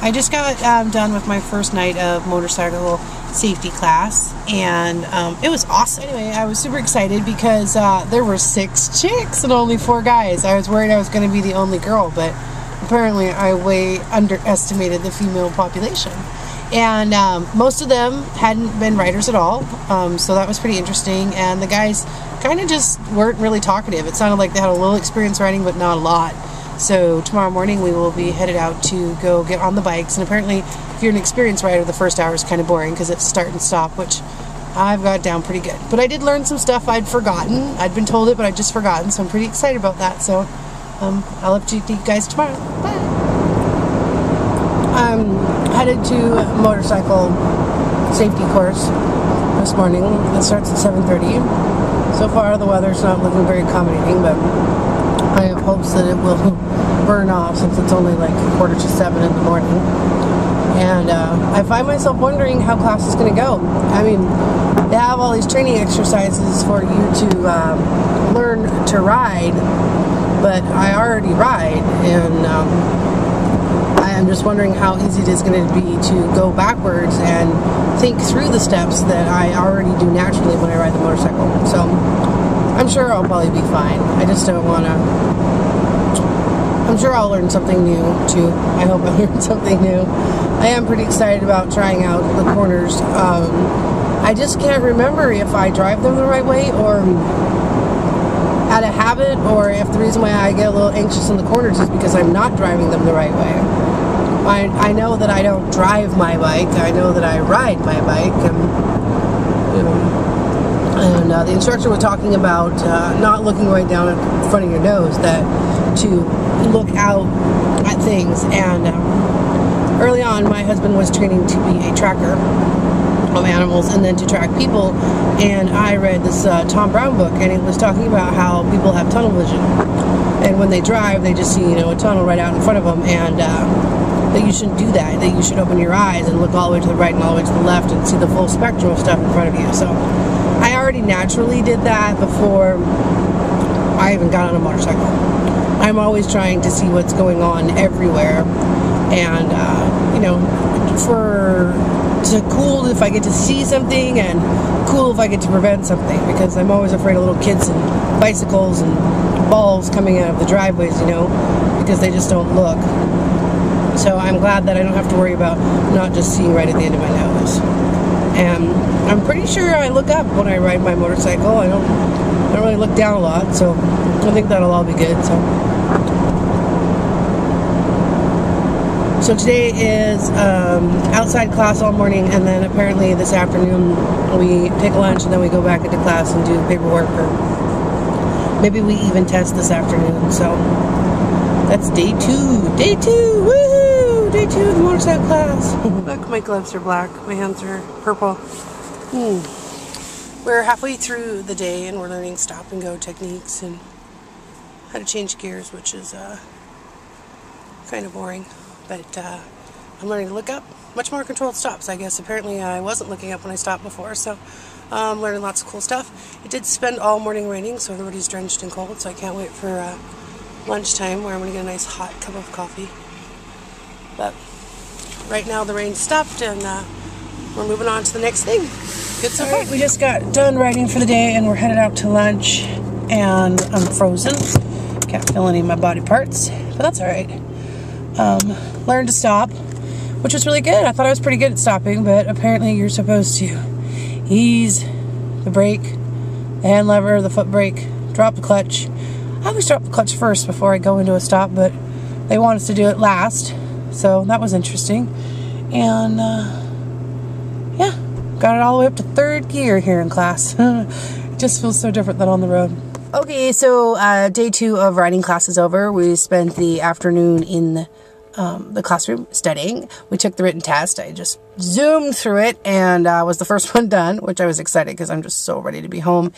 I just got done with my first night of motorcycle safety class, and it was awesome. Anyway, I was super excited because there were 6 chicks and only 4 guys. I was worried I was going to be the only girl, but apparently I way underestimated the female population. And most of them hadn't been riders at all, so that was pretty interesting. And the guys kind of just weren't really talkative. It sounded like they had a little experience riding, but not a lot. So tomorrow morning we will be headed out to go get on the bikes, and apparently if you're an experienced rider, the first hour is kind of boring because it's start and stop, which I've got down pretty good. But I did learn some stuff I'd forgotten. I'd been told it, but I'd just forgotten, so I'm pretty excited about that. So I'll update you guys tomorrow. Bye! I'm headed to a motorcycle safety course this morning. It starts at 7:30. So far the weather's not looking very accommodating, but I have hopes that it will burn off since it's only like 6:45 in the morning. And I find myself wondering how class is going to go. I mean, they have all these training exercises for you to learn to ride, but I already ride, and I'm just wondering how easy it is going to be to go backwards and think through the steps that I already do naturally when I ride the motorcycle. So I'm sure I'll probably be fine. I just don't want to... I'm sure I'll learn something new, too. I hope I learn something new. I am pretty excited about trying out the corners. I just can't remember if I drive them the right way or out of habit, or if the reason why I get a little anxious in the corners is because I'm not driving them the right way. I know that I don't drive my bike. I know that I ride my bike, and you know, and the instructor was talking about not looking right down in front of your nose, that to look out at things. And early on, my husband was training to be a tracker of animals and then to track people, and I read this Tom Brown book, and it was talking about how people have tunnel vision, and when they drive they just see, you know, a tunnel right out in front of them, and that you shouldn't do that, that you should open your eyes and look all the way to the right and all the way to the left and see the full spectrum of stuff in front of you. So I already naturally did that before I even got on a motorcycle. I'm always trying to see what's going on everywhere, and you know, it's cool if I get to see something, and cool if I get to prevent something, because I'm always afraid of little kids and bicycles and balls coming out of the driveways, you know, because they just don't look. So I'm glad that I don't have to worry about not just seeing right at the end of my nose. And I'm pretty sure I look up when I ride my motorcycle. I don't really look down a lot, so I think that'll all be good. So today is outside class all morning, and then apparently this afternoon we take lunch and then we go back into class and do paperwork, or maybe we even test this afternoon. So that's day 2. Day 2! Woohoo! Day 2 of the motorcycle class. Look, my gloves are black. My hands are purple. We're halfway through the day and we're learning stop and go techniques and how to change gears, which is kind of boring. But I'm learning to look up. Much more controlled stops, I guess. Apparently I wasn't looking up when I stopped before, so I'm learning lots of cool stuff. It did spend all morning raining, so everybody's drenched and cold, so I can't wait for lunchtime where I'm going to get a nice hot cup of coffee. But right now the rain stopped, and we're moving on to the next thing. Good so far. We just got done riding for the day and we're headed out to lunch, and I'm frozen. Can't feel any of my body parts, but that's alright. Learned to stop, which was really good. I thought I was pretty good at stopping, but apparently you're supposed to ease the brake, the hand lever, the foot brake, drop the clutch. I always drop the clutch first before I go into a stop, but they want us to do it last, so that was interesting. And yeah, got it all the way up to 3rd gear here in class. It just feels so different than on the road. Okay, so day 2 of riding class is over. We spent the afternoon in the classroom studying. We took the written test. I just zoomed through it and was the first one done, which I was excited because I'm just so ready to be home.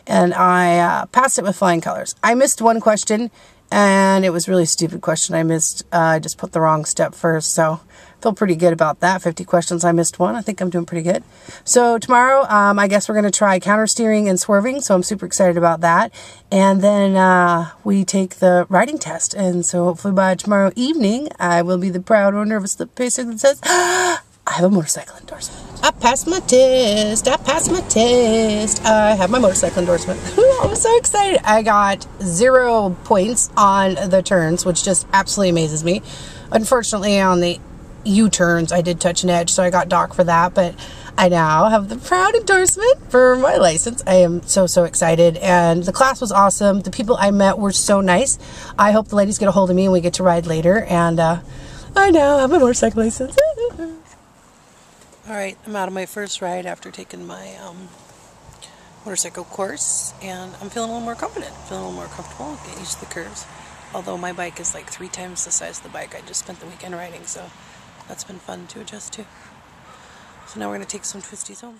And I passed it with flying colors. I missed one question, And it was a really stupid question I missed. I just put the wrong step first, so I feel pretty good about that. 50 questions, I missed one. I think I'm doing pretty good. So tomorrow, I guess we're going to try counter steering and swerving, so I'm super excited about that. And then we take the riding test, and so hopefully by tomorrow evening, I will be the proud owner of a slip pacer that says, I have a motorcycle endorsement. I passed my test. I passed my test. I have my motorcycle endorsement. I'm so excited. I got 0 points on the turns, which just absolutely amazes me. Unfortunately, on the U-turns, I did touch an edge, so I got docked for that. But I now have the proud endorsement for my license. I am so, so excited. And the class was awesome. The people I met were so nice. I hope the ladies get a hold of me and we get to ride later. And I now have my motorcycle license. Alright, I'm out of my first ride after taking my motorcycle course, and I'm feeling a little more confident, feeling a little more comfortable, getting used to the curves. Although my bike is like 3 times the size of the bike I just spent the weekend riding, so that's been fun to adjust to. So now we're going to take some twisties home.